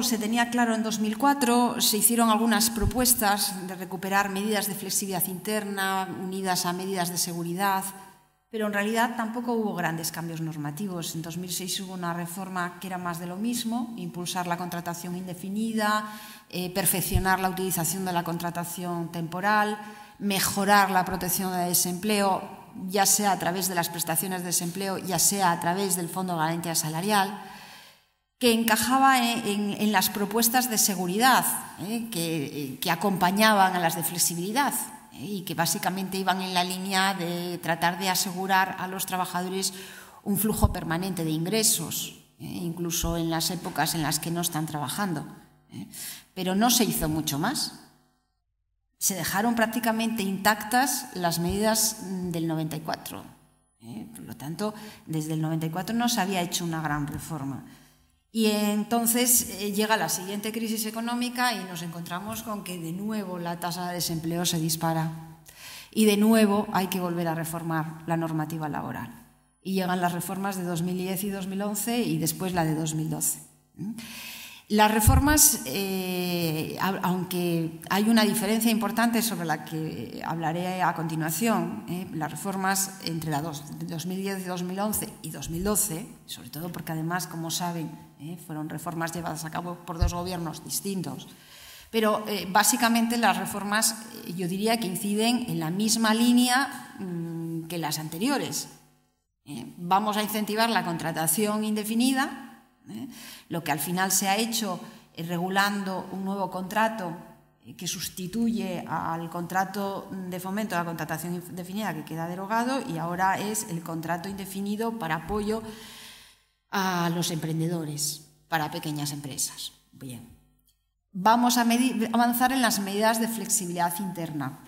se tenía claro en 2004. Se hicieron algunas propuestas de recuperar medidas de flexibilidad interna unidas a medidas de seguridad, pero en realidad tampoco hubo grandes cambios normativos. En 2006 hubo una reforma que era más de lo mismo: impulsar la contratación indefinida, perfeccionar la utilización de la contratación temporal, mejorar la protección del desempleo, ya sea a través de las prestaciones de desempleo, ya sea a través del Fondo de Garantía Salarial, que encajaba en las propuestas de seguridad que acompañaban a las de flexibilidad y que básicamente iban en la línea de tratar de asegurar a los trabajadores un flujo permanente de ingresos, incluso en las épocas en las que no están trabajando. Pero no se hizo mucho más. Se dejaron prácticamente intactas las medidas del 94. Por lo tanto, desde el 94 no se había hecho una gran reforma. Y entonces llega la siguiente crisis económica y nos encontramos con que de nuevo la tasa de desempleo se dispara. Y de nuevo hay que volver a reformar la normativa laboral. Y llegan las reformas de 2010 y 2011 y después la de 2012. Las reformas, aunque hay una diferencia importante sobre la que hablaré a continuación, las reformas entre 2010 y 2011 y 2012, sobre todo porque además, como saben, fueron reformas llevadas a cabo por dos gobiernos distintos, pero básicamente las reformas yo diría que inciden en la misma línea que las anteriores. Vamos a incentivar la contratación indefinida, lo que al final se ha hecho regulando un nuevo contrato que sustituye al contrato de fomento de la contratación indefinida que queda derogado, y ahora es el contrato indefinido para apoyo a los emprendedores, para pequeñas empresas. Bien. Vamos a avanzar en las medidas de flexibilidad interna,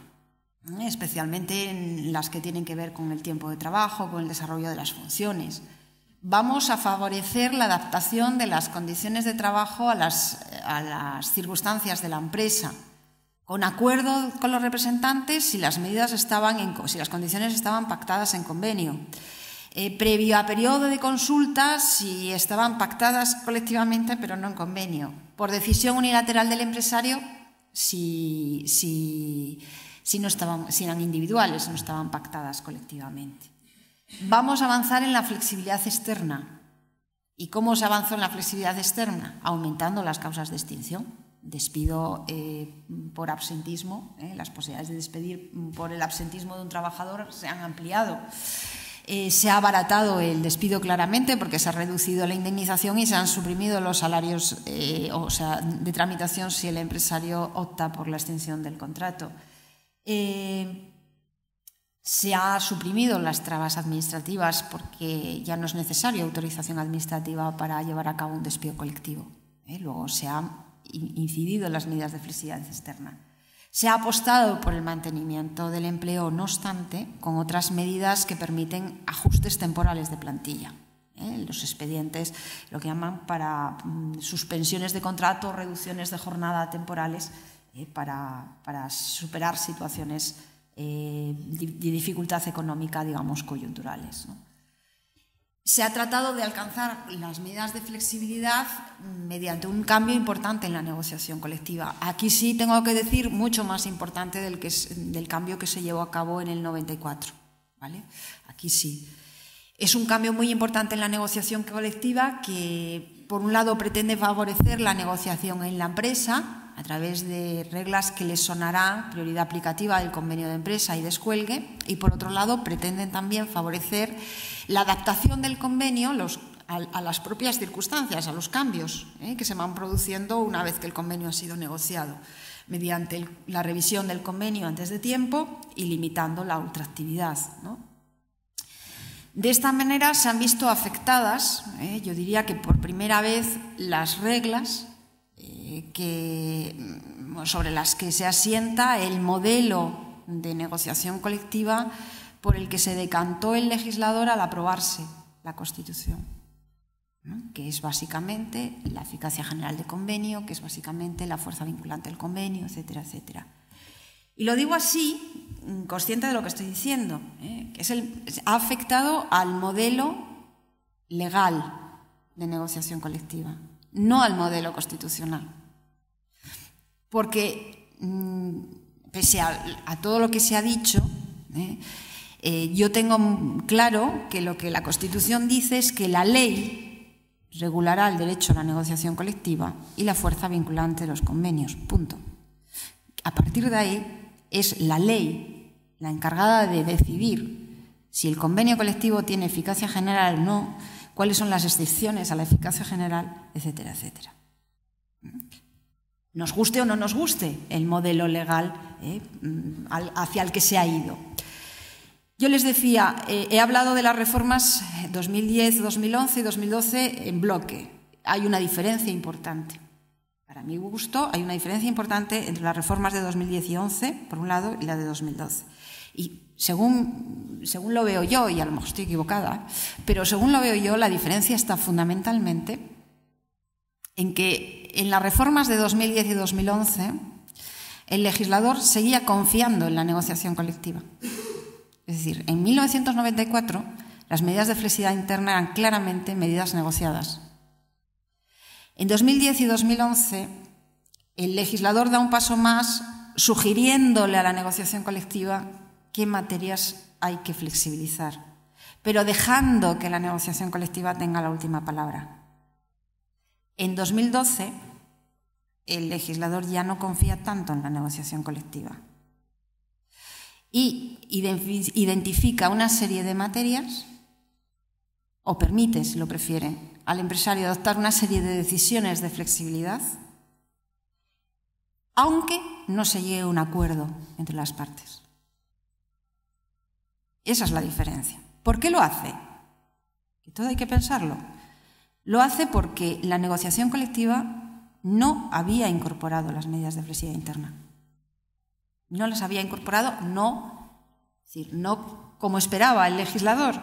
especialmente en las que tienen que ver con el tiempo de trabajo, con el desarrollo de las funciones. Vamos a favorecer la adaptación de las condiciones de trabajo a las circunstancias de la empresa, con acuerdo con los representantes si las condiciones estaban pactadas en convenio. Previo a periodo de consulta si estaban pactadas colectivamente pero no en convenio. Por decisión unilateral del empresario si eran individuales, no estaban pactadas colectivamente. Vamos a avanzar en la flexibilidad externa. ¿Y cómo se avanzó en la flexibilidad externa? Aumentando las causas de extinción. Despido por absentismo, las posibilidades de despedir por el absentismo de un trabajador se han ampliado. Se ha abaratado el despido claramente porque se ha reducido la indemnización y se han suprimido los salarios de tramitación si el empresario opta por la extinción del contrato. Se ha suprimido las trabas administrativas porque ya no es necesaria autorización administrativa para llevar a cabo un despido colectivo. Luego se ha incidido en las medidas de flexibilidad externa. Se ha apostado por el mantenimiento del empleo, no obstante, con otras medidas que permiten ajustes temporales de plantilla. Los expedientes, lo que llaman para suspensiones de contrato, reducciones de jornada temporales, para superar situaciones de dificultad económica, digamos, coyunturales, ¿no? Se ha tratado de alcanzar las medidas de flexibilidad mediante un cambio importante en la negociación colectiva. Aquí sí tengo que decir mucho más importante del cambio que se llevó a cabo en el 94. ¿Vale? Aquí sí. Es un cambio muy importante en la negociación colectiva que, por un lado, pretende favorecer la negociación en la empresa a través de reglas que les sonarán prioridad aplicativa del convenio de empresa y descuelgue, y por otro lado pretenden también favorecer la adaptación del convenio a las propias circunstancias, a los cambios que se van produciendo una vez que el convenio ha sido negociado, mediante la revisión del convenio antes de tiempo y limitando la ultraactividad, ¿no? De esta manera se han visto afectadas, yo diría que por primera vez, las reglas sobre las que se asienta el modelo de negociación colectiva por el que se decantó el legislador al aprobarse la Constitución, ¿no? Que es básicamente la eficacia general del convenio, que es básicamente la fuerza vinculante del convenio, etcétera, etcétera. Y lo digo así, consciente de lo que estoy diciendo, que ha afectado al modelo legal de negociación colectiva, no al modelo constitucional. Porque, pese a todo lo que se ha dicho, yo tengo claro que lo que la Constitución dice es que la ley regulará el derecho a la negociación colectiva y la fuerza vinculante de los convenios. Punto. A partir de ahí, es la ley la encargada de decidir si el convenio colectivo tiene eficacia general o no, cuáles son las excepciones a la eficacia general, etcétera, etcétera. Nos guste o no nos guste el modelo legal hacia el que se ha ido. Yo les decía, he hablado de las reformas 2010, 2011 y 2012 en bloque. Hay una diferencia importante. Para mi gusto, hay una diferencia importante entre las reformas de 2010 y 11, por un lado, y la de 2012. Y según lo veo yo, y a lo mejor estoy equivocada, pero según lo veo yo, la diferencia está fundamentalmente en que en las reformas de 2010 y 2011 el legislador seguía confiando en la negociación colectiva. Es decir, en 1994 las medidas de flexibilidad interna eran claramente medidas negociadas. En 2010 y 2011, el legislador da un paso más sugiriéndole a la negociación colectiva qué materias hay que flexibilizar, pero dejando que la negociación colectiva tenga la última palabra. En 2012, el legislador ya no confía tanto en la negociación colectiva y identifica una serie de materias, o permite, si lo prefiere, al empresario adoptar una serie de decisiones de flexibilidad, aunque no se llegue a un acuerdo entre las partes. Esa es la diferencia. ¿Por qué lo hace? Que todo hay que pensarlo. Lo hace porque la negociación colectiva no había incorporado las medidas de flexibilidad interna. No las había incorporado, no como esperaba el legislador.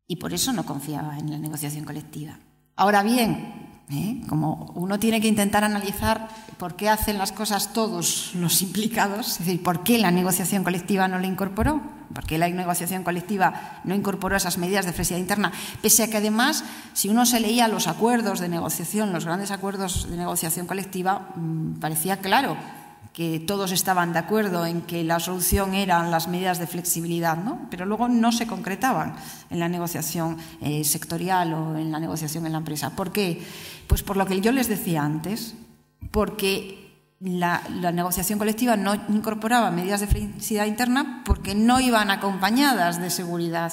Y por eso no confiaba en la negociación colectiva. Ahora bien, como uno tiene que intentar analizar por qué hacen las cosas todos los implicados, es decir, por qué la negociación colectiva no lo incorporó, por qué la negociación colectiva no incorporó esas medidas de flexibilidad interna, pese a que además, si uno se leía los acuerdos de negociación, los grandes acuerdos de negociación colectiva, parecía claro que todos estaban de acuerdo en que la solución eran las medidas de flexibilidad, ¿no? Pero luego no se concretaban en la negociación sectorial o en la negociación en la empresa. ¿Por qué? Pues por lo que yo les decía antes, porque la negociación colectiva no incorporaba medidas de flexibilidad interna porque no iban acompañadas de seguridad.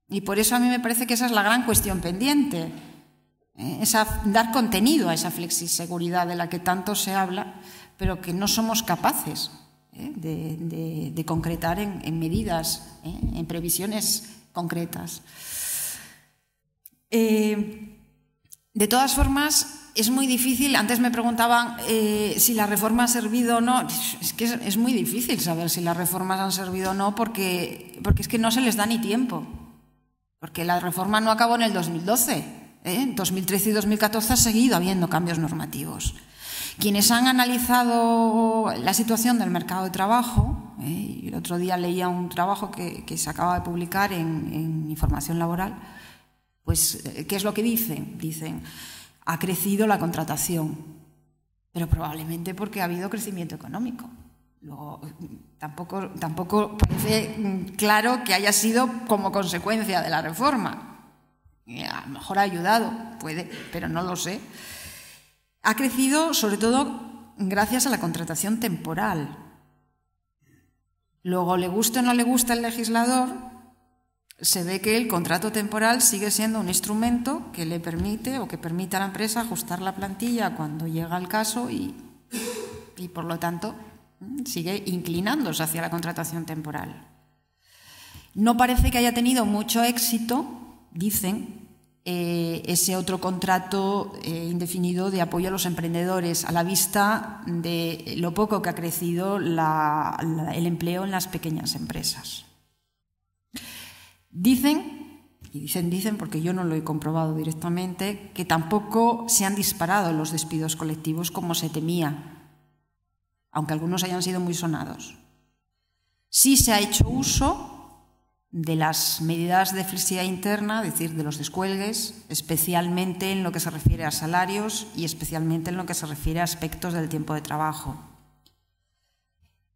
Y por eso a mí me parece que esa es la gran cuestión pendiente, dar contenido a esa flexiseguridad de la que tanto se habla, pero que no somos capaces de concretar en medidas, en previsiones concretas. De todas formas, es muy difícil. Antes me preguntaban si la reforma ha servido o no. Es que es muy difícil saber si las reformas han servido o no porque es que no se les da ni tiempo. Porque la reforma no acabó en el 2012. En 2013 y 2014 ha seguido habiendo cambios normativos. Quienes han analizado la situación del mercado de trabajo, y el otro día leía un trabajo que se acaba de publicar en Información Laboral, pues, ¿qué es lo que dicen? Dicen, ha crecido la contratación, pero probablemente porque ha habido crecimiento económico. Luego, tampoco parece claro que haya sido como consecuencia de la reforma. A lo mejor ha ayudado, puede, pero no lo sé. Ha crecido, sobre todo, gracias a la contratación temporal. Luego, le guste o no le gusta al legislador, se ve que el contrato temporal sigue siendo un instrumento que le permite o que permite a la empresa ajustar la plantilla cuando llega el caso y por lo tanto, sigue inclinándose hacia la contratación temporal. No parece que haya tenido mucho éxito, dicen, ese otro contrato indefinido de apoyo a los emprendedores, a la vista de lo poco que ha crecido el empleo en las pequeñas empresas. Dicen porque yo no lo he comprobado directamente, que tampoco se han disparado los despidos colectivos como se temía, aunque algunos hayan sido muy sonados. Sí se ha hecho uso de las medidas de flexibilidad interna, es decir, de los descuelgues, especialmente en lo que se refiere a salarios y especialmente en lo que se refiere a aspectos del tiempo de trabajo.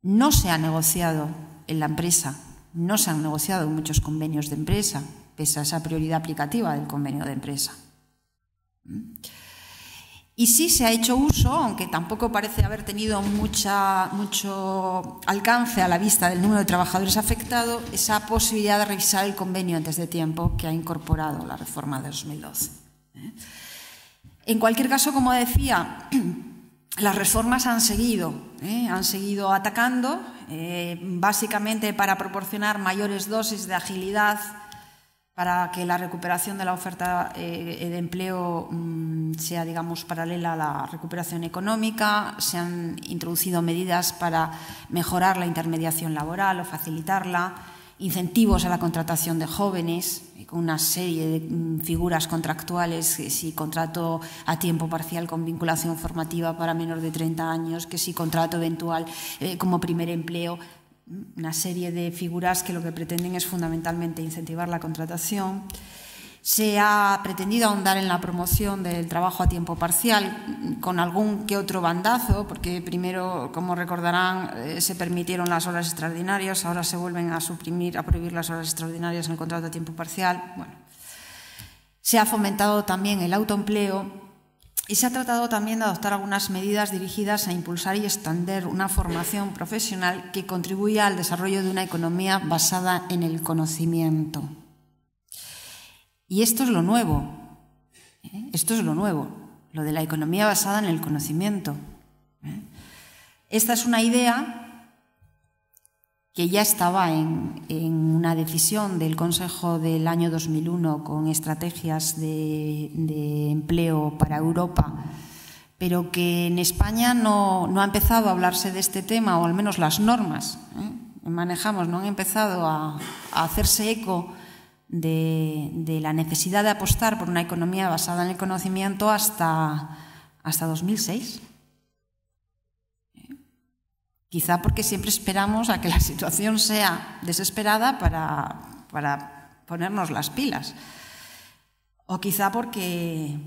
No se ha negociado en la empresa, no se han negociado muchos convenios de empresa, pese a esa prioridad aplicativa del convenio de empresa. Y sí se ha hecho uso, aunque tampoco parece haber tenido mucho alcance a la vista del número de trabajadores afectados, esa posibilidad de revisar el convenio antes de tiempo que ha incorporado la reforma de 2012. En cualquier caso, como decía, las reformas han seguido atacando, básicamente para proporcionar mayores dosis de agilidad para que la recuperación de la oferta de empleo sea, digamos, paralela a la recuperación económica. Se han introducido medidas para mejorar la intermediación laboral o facilitarla, incentivos a la contratación de jóvenes, con una serie de figuras contractuales, que si contrato a tiempo parcial con vinculación formativa para menor de 30 años, que si contrato eventual como primer empleo. Una serie de figuras que lo que pretenden es fundamentalmente incentivar la contratación. Se ha pretendido ahondar en la promoción del trabajo a tiempo parcial con algún que otro bandazo, porque primero, como recordarán, se permitieron las horas extraordinarias, ahora se vuelven a prohibir las horas extraordinarias en el contrato a tiempo parcial. Bueno, se ha fomentado también el autoempleo y se ha tratado también de adoptar algunas medidas dirigidas a impulsar y extender una formación profesional que contribuya al desarrollo de una economía basada en el conocimiento. Y esto es lo nuevo, esto es lo nuevo, lo de la economía basada en el conocimiento. Esta es una idea que ya estaba en una decisión del Consejo del año 2001 con estrategias de empleo para Europa, pero que en España no ha empezado a hablarse de este tema, o al menos las normas que manejamos no han empezado a hacerse eco de la necesidad de apostar por una economía basada en el conocimiento hasta 2006. Quizá porque siempre esperamos a que la situación sea desesperada para ponernos las pilas. O quizá porque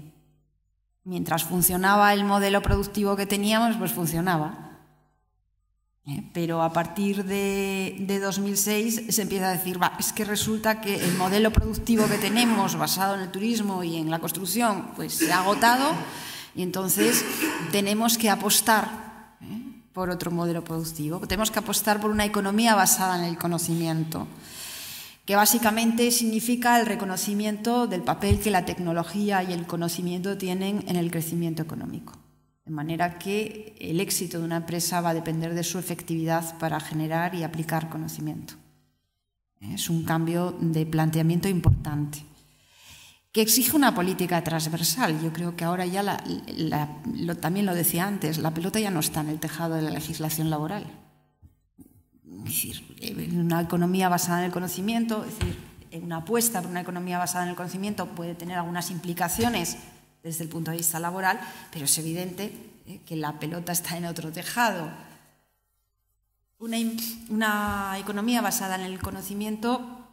mientras funcionaba el modelo productivo que teníamos, pues funcionaba. Pero a partir de 2006 se empieza a decir, es que resulta que el modelo productivo que tenemos basado en el turismo y en la construcción pues se ha agotado y entonces tenemos que apostar por otro modelo productivo. Tenemos que apostar por una economía basada en el conocimiento, que básicamente significa el reconocimiento del papel que la tecnología y el conocimiento tienen en el crecimiento económico. De manera que el éxito de una empresa va a depender de su efectividad para generar y aplicar conocimiento. Es un cambio de planteamiento importante, que exige una política transversal. Yo creo que ahora ya, también lo decía antes, la pelota ya no está en el tejado de la legislación laboral. Es decir, una economía basada en el conocimiento, es decir, una apuesta por una economía basada en el conocimiento puede tener algunas implicaciones desde el punto de vista laboral, pero es evidente que la pelota está en otro tejado. Una economía basada en el conocimiento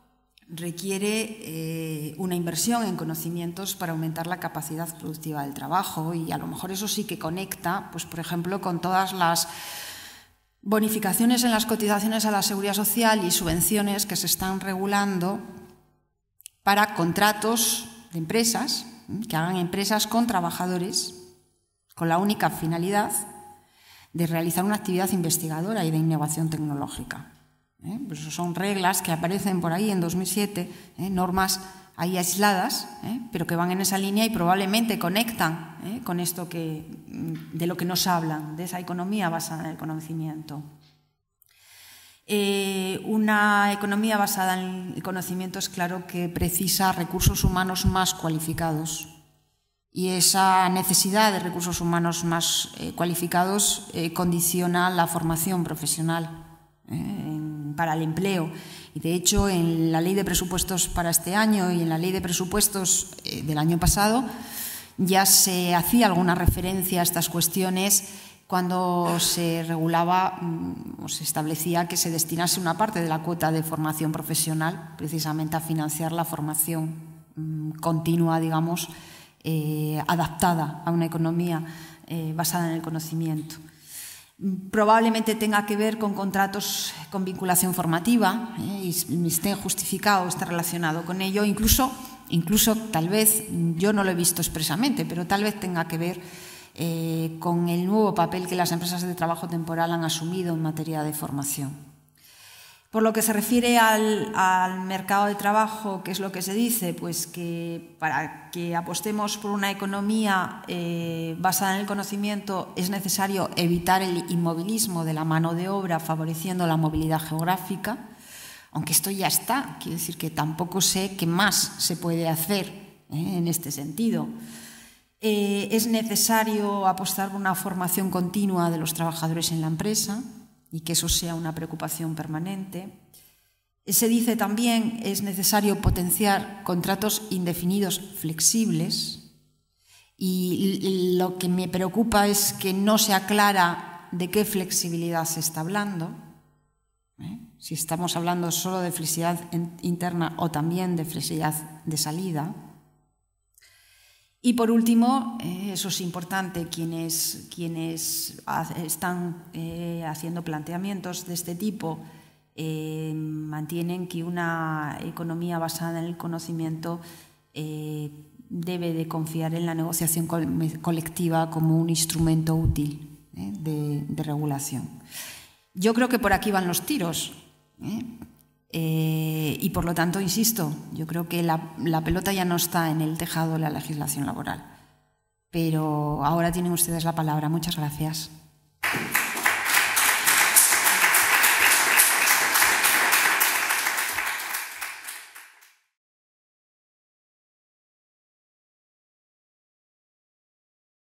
requiere una inversión en conocimientos para aumentar la capacidad productiva del trabajo, y a lo mejor eso sí que conecta, pues por ejemplo, con todas las bonificaciones en las cotizaciones a la Seguridad Social y subvenciones que se están regulando para contratos de empresas, que hagan empresas con trabajadores con la única finalidad de realizar una actividad investigadora y de innovación tecnológica. Pues son reglas que aparecen por ahí en 2007, normas ahí aisladas, pero que van en esa línea y probablemente conectan con esto de lo que nos hablan, de esa economía basada en el conocimiento. Una economía basada en el conocimiento es claro que precisa recursos humanos más cualificados, y esa necesidad de recursos humanos más cualificados condiciona la formación profesional para el empleo. Y de hecho, en la Ley de Presupuestos para este año y en la Ley de Presupuestos del año pasado ya se hacía alguna referencia a estas cuestiones cuando se regulaba o se establecía que se destinase una parte de la cuota de formación profesional precisamente a financiar la formación continua, digamos, adaptada a una economía basada en el conocimiento. Probablemente tenga que ver con contratos con vinculación formativa y esté justificado, esté relacionado con ello, incluso tal vez, yo no lo he visto expresamente, pero tal vez tenga que ver con el nuevo papel que las empresas de trabajo temporal han asumido en materia de formación. Por lo que se refiere al mercado de trabajo, ¿qué es lo que se dice? Pues que para que apostemos por una economía basada en el conocimiento es necesario evitar el inmovilismo de la mano de obra, favoreciendo la movilidad geográfica, aunque esto ya está, quiere decir que tampoco sé qué más se puede hacer en este sentido. Es necesario apostar por una formación continua de los trabajadores en la empresa, y que eso sea una preocupación permanente. Se dice también que es necesario potenciar contratos indefinidos flexibles, y lo que me preocupa es que no se aclara de qué flexibilidad se está hablando, si estamos hablando solo de flexibilidad interna o también de flexibilidad de salida. Y por último, eso es importante, quienes están haciendo planteamientos de este tipo mantienen que una economía basada en el conocimiento debe de confiar en la negociación colectiva como un instrumento útil de regulación. Yo creo que por aquí van los tiros. Y por lo tanto, insisto, yo creo que la pelota ya no está en el tejado de la legislación laboral. Pero ahora tienen ustedes la palabra. Muchas gracias.